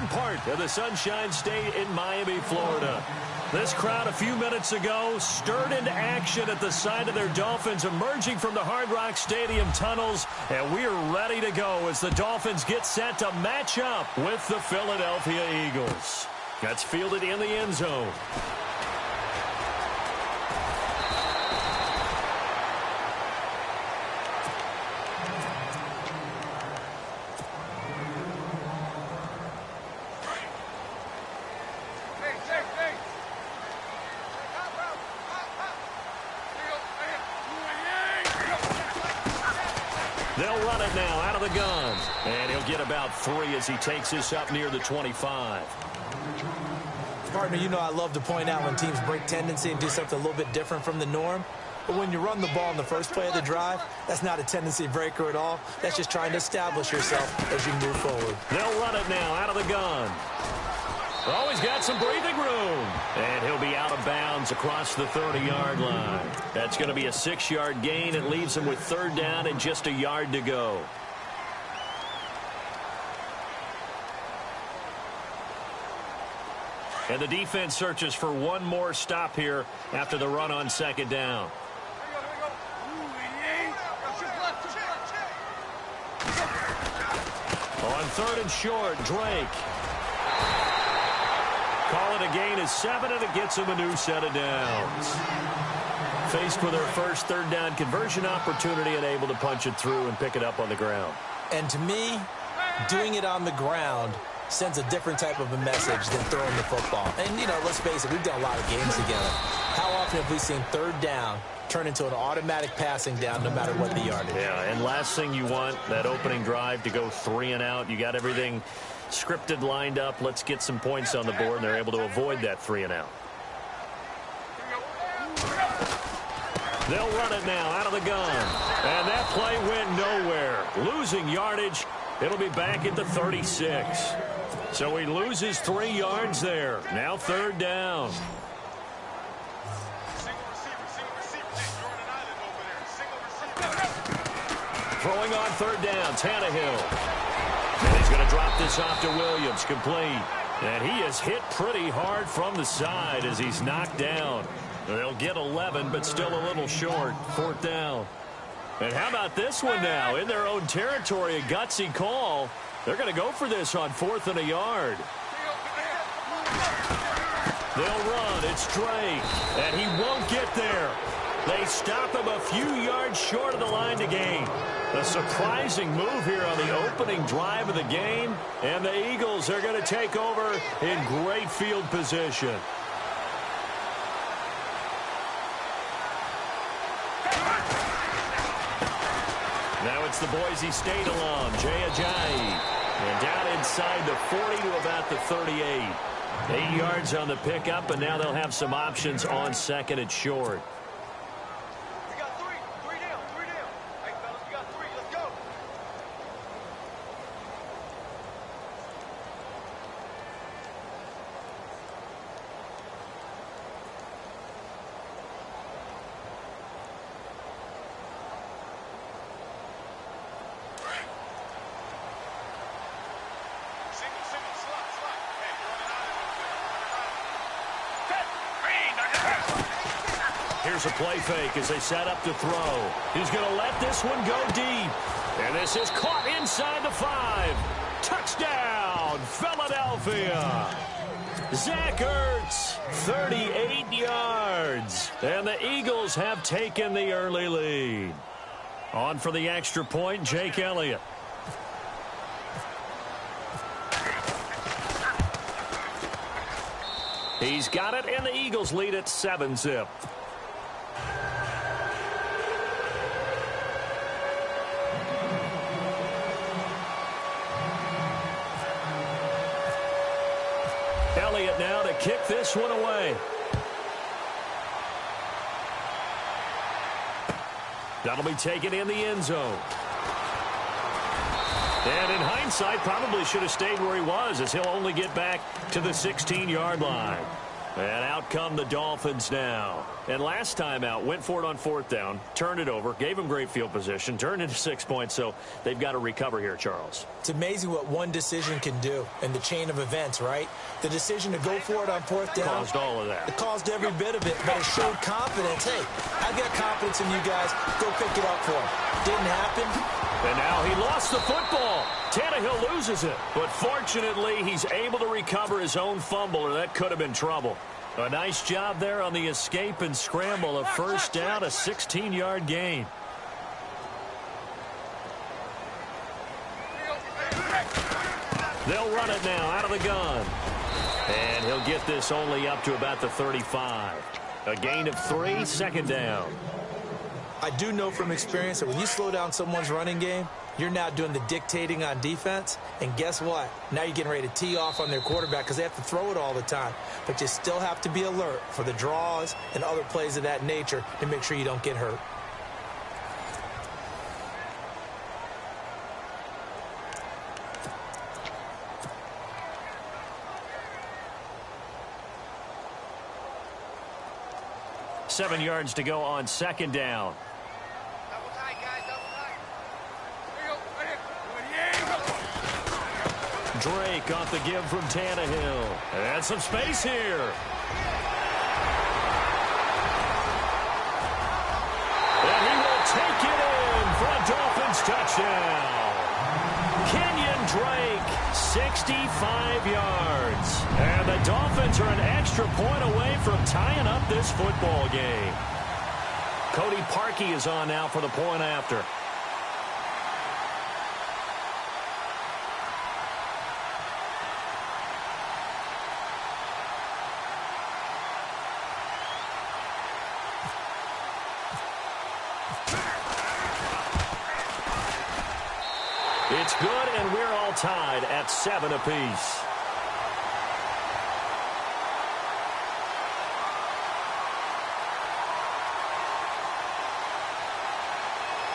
southern part of the Sunshine State in Miami, Florida. This crowd a few minutes ago stirred into action at the side of their Dolphins emerging from the Hard Rock Stadium tunnels, and we are ready to go as the Dolphins get set to match up with the Philadelphia Eagles. That's fielded in the end zone. They'll run it now out of the gun. And he'll get about 3 as he takes this up near the 25. Partner, you know I love to point out when teams break tendency and do something a little bit different from the norm. But when you run the ball in the first play of the drive, that's not a tendency breaker at all. That's just trying to establish yourself as you move forward. They'll run it now out of the gun. Oh, he's got some breathing room. And he'll be out of bounds across the 30-yard line. That's going to be a 6-yard gain. It leaves him with 3rd down and just a yard to go. And the defense searches for one more stop here after the run on 2nd down. On 3rd and short, Drake. Call it a gain of 7, and it gets him a new set of downs. Faced with their first 3rd down conversion opportunity and able to punch it through and pick it up on the ground. And to me, doing it on the ground sends a different type of a message than throwing the football. And, you know, let's face it, we've done a lot of games together. How often have we seen 3rd down turn into an automatic passing down no matter what the yardage? Yeah, and last thing you want, that opening drive to go 3 and out. You got everything scripted, lined up. Let's get some points on the board, and they're able to avoid that 3 and out. They'll run it now out of the gun. And that play went nowhere. Losing yardage. It'll be back at the 36. So he loses 3 yards there. Now 3rd down. Throwing on 3rd down, Tannehill. And he's going to drop this off to Williams, complete. And he is hit pretty hard from the side as he's knocked down. They'll get 11, but still a little short. 4th down. And how about this one now? In their own territory, a gutsy call. They're going to go for this on 4th and a yard. They'll run. It's Drake. And he won't get there. They stop him a few yards short of the line to gain. A surprising move here on the opening drive of the game. And the Eagles are going to take over in great field position. Now it's the Boise State alum, Jaycazzz. And down inside the 40 to about the 38. 8 yards on the pickup, and now they'll have some options on 2nd and short. We got 3. 3 down. 3 down. Hey, fellas, we got 3. Let's go. Here's a play fake as they set up to throw. He's going to let this one go deep. And this is caught inside the 5. Touchdown, Philadelphia. Zach Ertz, 38 yards. And the Eagles have taken the early lead. On for the extra point, Jake Elliott. He's got it, and the Eagles lead at 7-zip. Elliott now to kick this one away. That'll be taken in the end zone. And in hindsight, probably should have stayed where he was, as he'll only get back to the 16-yard line. And out come the Dolphins now. And last time out, went for it on 4th down, turned it over, gave them great field position, turned into 6 points, so they've got to recover here, Charles. It's amazing what one decision can do in the chain of events, right? The decision to go for it on 4th down. Caused all of that. It caused every bit of it, but it showed confidence. Hey, I've got confidence in you guys. Go pick it up for him. Didn't happen. And now he lost the football. Tannehill loses it. But fortunately, he's able to recover his own fumble, or that could have been trouble. A nice job there on the escape and scramble. A first down, a 16-yard gain. They'll run it now out of the gun. And he'll get this only up to about the 35. A gain of 3, 2nd down. I do know from experience that when you slow down someone's running game, you're now doing the dictating on defense. And guess what? Now you're getting ready to tee off on their quarterback because they have to throw it all the time. But you still have to be alert for the draws and other plays of that nature to make sure you don't get hurt. Seven yards to go on 2nd down. Double tight, guys, double tight. Drake off the give from Tannehill. And some space here. And he will take it in for a Dolphins touchdown. Kenyon Drake, 65 yards. And the Dolphins are an extra point away from tying up this football game. Cody Parkey is on now for the point after. It's good, and we're all tied at 7 apiece.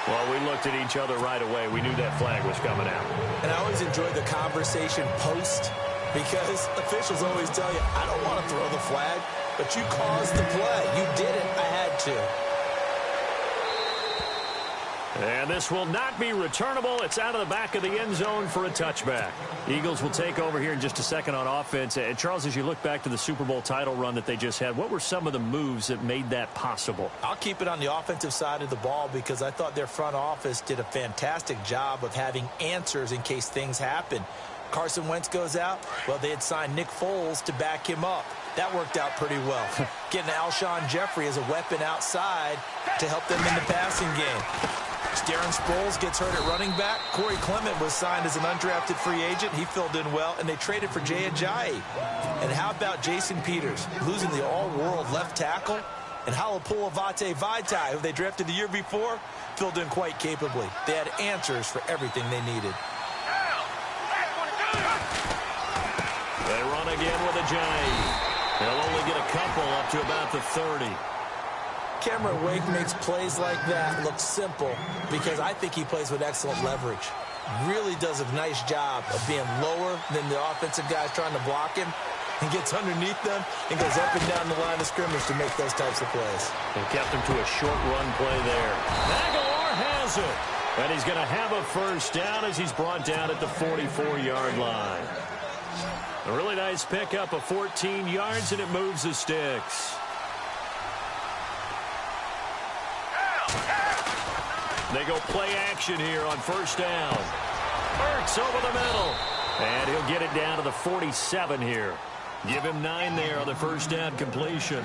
Well, we looked at each other right away. We knew that flag was coming out. And I always enjoy the conversation post because officials always tell you, I don't want to throw the flag, but you caused the play. You did it. I had to. And this will not be returnable. It's out of the back of the end zone for a touchback. Eagles will take over here in just a second on offense. And Charles, as you look back to the Super Bowl title run that they just had, what were some of the moves that made that possible? I'll keep it on the offensive side of the ball because I thought their front office did a fantastic job of having answers in case things happen. Carson Wentz goes out. Well, they had signed Nick Foles to back him up. That worked out pretty well. Getting Alshon Jeffrey as a weapon outside to help them in the passing game. Darren Sproles gets hurt at running back. Corey Clement was signed as an undrafted free agent. He filled in well, and they traded for Jay Ajayi. And how about Jason Peters, losing the all-world left tackle? And Halapoulivaati Vaitai, who they drafted the year before, filled in quite capably. They had answers for everything they needed. They run again with Ajayi. They'll only get a couple up to about the 30. Cameron Wake makes plays like that look simple because I think he plays with excellent leverage. Really does a nice job of being lower than the offensive guys trying to block him. He gets underneath them and goes up and down the line of scrimmage to make those types of plays. They kept him to a short run play there. Aguilar has it. And he's going to have a first down as he's brought down at the 44-yard line. A really nice pickup of 14 yards, and it moves the sticks. They go play action here on first down. Ertz over the middle. And he'll get it down to the 47 here. Give him 9 there on the first down completion.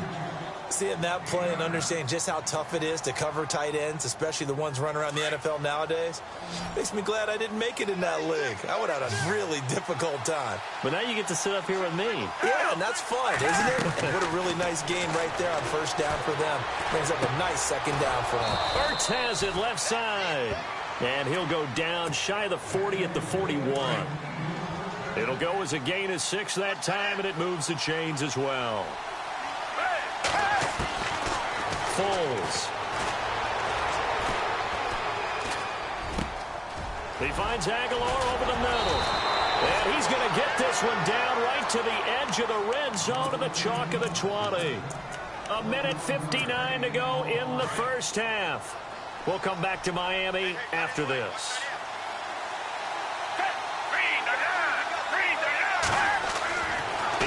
Seeing that play and understanding just how tough it is to cover tight ends, especially the ones running around the NFL nowadays, makes me glad I didn't make it in that league. I would have had a really difficult time. But now you get to sit up here with me. Yeah, and that's fun, isn't it? What a really nice game right there on first down for them. Brings up a nice second down for them. Ertz has it left side. And he'll go down shy of the 40 at the 41. It'll go as a gain of 6 that time, and it moves the chains as well. Foles. He finds Aguilar over the middle. And he's going to get this one down right to the edge of the red zone of the chalk of the 20. 1:59 to go in the first half. We'll come back to Miami after this.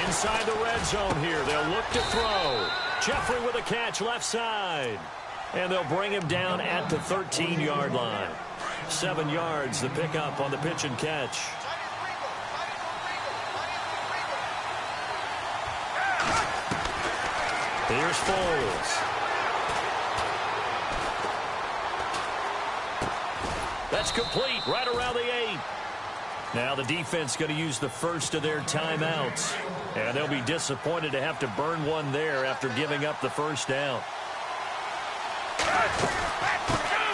Inside the red zone here, they'll look to throw. Jeffrey with a catch left side. And they'll bring him down at the 13-yard line. 7 yards, the pickup on the pitch and catch. Here's Foles. That's complete right around the 8. Now the defense going to use the first of their timeouts. And they'll be disappointed to have to burn one there after giving up the first down.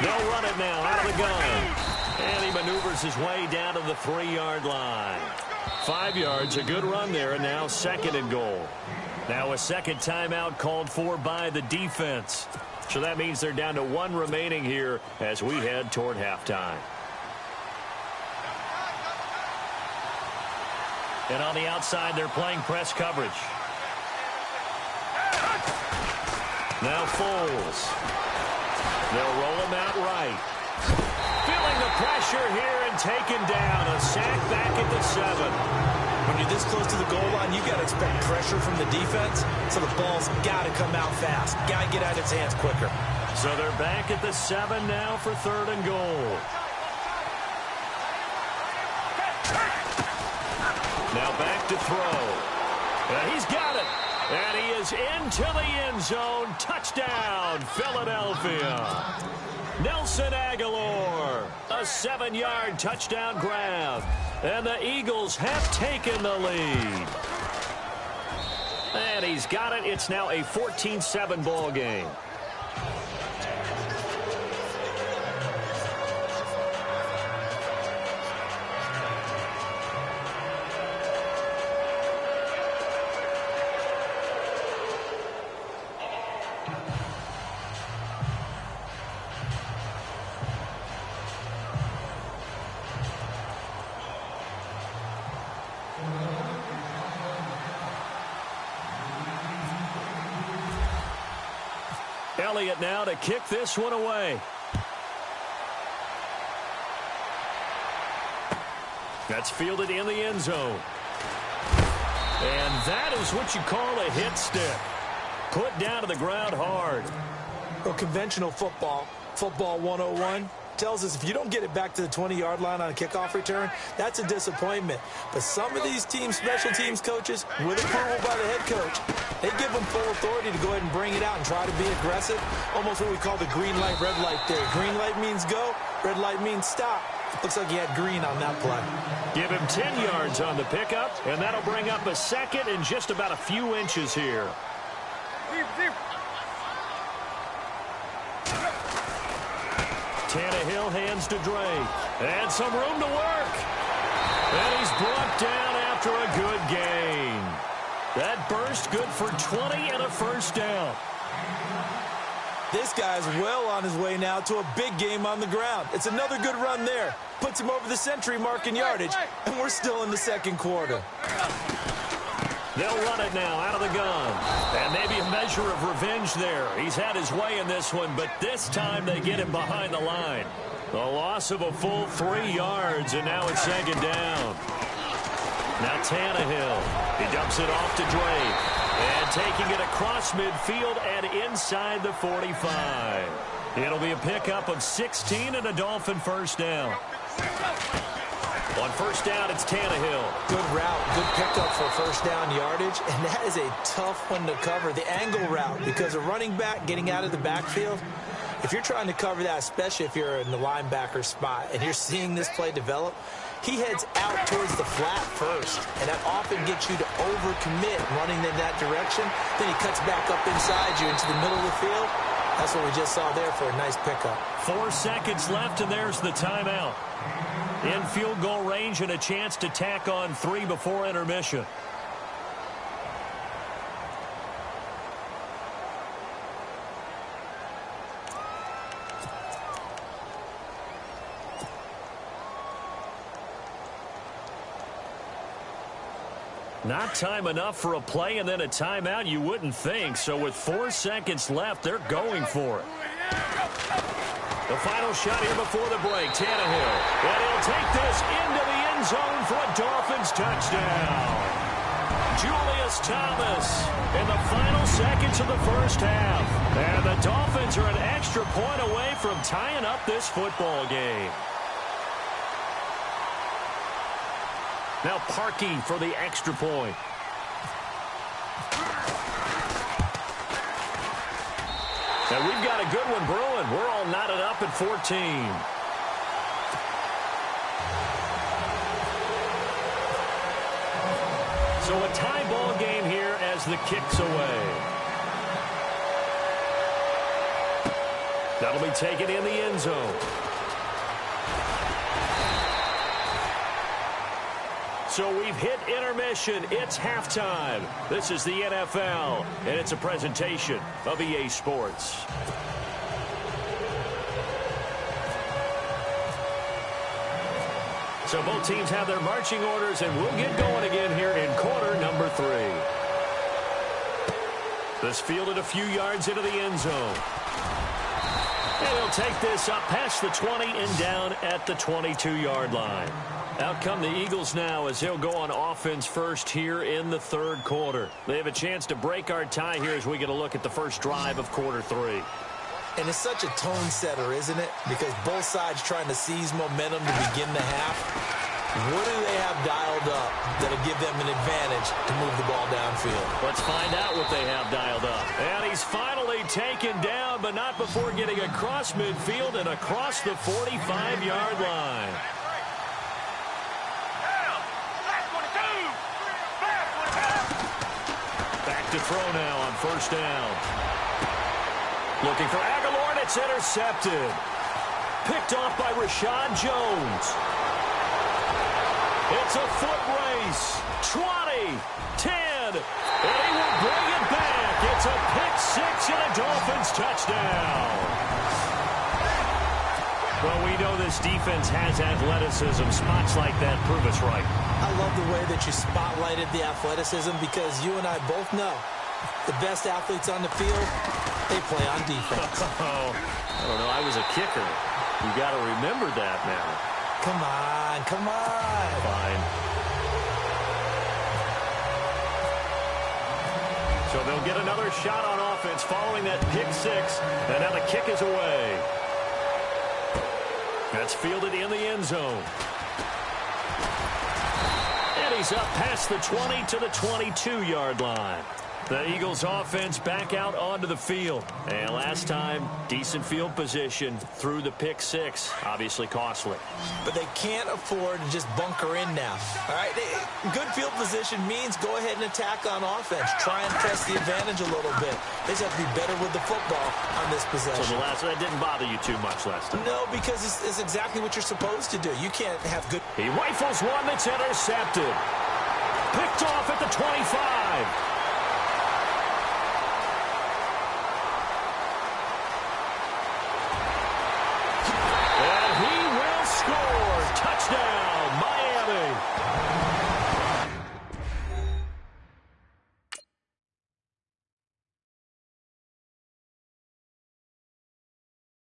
They'll run it now out of the gun. And he maneuvers his way down to the 3-yard line. 5 yards, a good run there, and now 2nd and goal. Now a second timeout called for by the defense. So that means they're down to 1 remaining here as we head toward halftime. And on the outside, they're playing press coverage. Now Foles. They'll roll him out right. Feeling the pressure here and taken down. A sack back at the 7. When you're this close to the goal line, you've got to expect pressure from the defense, so the ball's got to come out fast. Got to get out of its hands quicker. So they're back at the 7 now for 3rd and goal. Now back to throw. And he's got it. And he is into the end zone. Touchdown, Philadelphia. Nelson Aguilar. A 7-yard touchdown grab. And the Eagles have taken the lead. And he's got it. It's now a 14-7 ball game. Elliott now to kick this one away. That's fielded in the end zone. And that is what you call a hit stick. Put down to the ground hard. Well, conventional football 101, tells us if you don't get it back to the 20-yard line on a kickoff return, that's a disappointment. But some of these teams, special teams coaches, with approval by the head coach, they give them full authority to go ahead and bring it out and try to be aggressive. Almost what we call the green light, red light theory. Green light means go, red light means stop. Looks like he had green on that play. Give him 10 yards on the pickup, and that'll bring up a 2nd and just about a few inches here. Tannehill hands to Drake. And some room to work. And he's brought down after a good gain. That burst good for 20 and a first down. This guy's well on his way now to a big game on the ground. It's another good run there. Puts him over the century mark in yardage, and we're still in the 2nd quarter. They'll run it now out of the gun. And maybe a measure of revenge there. He's had his way in this one, but this time they get him behind the line. The loss of a full 3 yards, and now it's 2nd down. Now Tannehill. He dumps it off to Drake. And taking it across midfield and inside the 45. It'll be a pickup of 16 and a Dolphin first down. On first down, it's Tannehill. Good route, good pickup for first down yardage, and that is a tough one to cover, the angle route, because a running back getting out of the backfield, if you're trying to cover that, especially if you're in the linebacker spot and you're seeing this play develop, he heads out towards the flat first, and that often gets you to overcommit running in that direction. Then he cuts back up inside you into the middle of the field. That's what we just saw there for a nice pickup. 4 seconds left, and there's the timeout. In field goal range and a chance to tack on 3 before intermission. Not time enough for a play and then a timeout, you wouldn't think. So with 4 seconds left, they're going for it. The final shot here before the break, Tannehill. And he'll take this into the end zone for a Dolphins touchdown. Julius Thomas in the final seconds of the first half. And the Dolphins are an extra point away from tying up this football game. Now Parkey for the extra point. And we've got a good one brewing. We're all knotted up at 14. So a tie ball game here as the kick's away. That'll be taken in the end zone. So we've hit intermission. It's halftime. This is the NFL, and it's a presentation of EA Sports. So both teams have their marching orders, and we'll get going again here in quarter number 3. This fielded a few yards into the end zone. And he'll take this up past the 20 and down at the 22-yard line. Out come the Eagles now as they'll go on offense first here in the third quarter. They have a chance to break our tie here as we get a look at the first drive of quarter 3. And it's such a tone setter, isn't it? Because both sides trying to seize momentum to begin the half. What do they have dialed up that'll give them an advantage to move the ball downfield? Let's find out what they have dialed up. And he's finally taken down, but not before getting across midfield and across the 45-yard line. Back to throw now on first down. Looking for Aguilar, and it's intercepted. Picked off by Rashad Jones. It's a foot race. 20, 10, and he will bring it back. It's a pick-6 and a Dolphins touchdown. Well, we know this defense has athleticism. Spots like that prove us right. I love the way that you spotlighted the athleticism because you and I both know the best athletes on the field, they play on defense. Oh, I don't know. I was a kicker. You got to remember that now. Come on, come on. Fine. So they'll get another shot on offense following that pick-6, and now the kick is away. That's fielded in the end zone. And he's up past the 20 to the 22-yard line. The Eagles offense back out onto the field. And last time, decent field position through the pick-6. Obviously costly. But they can't afford to just bunker in now. All right, good field position means go ahead and attack on offense. Try and press the advantage a little bit. They just have to be better with the football on this possession. So that didn't bother you too much last time? No, because it's exactly what you're supposed to do. You can't have good... He rifles one that's intercepted. Picked off at the 25.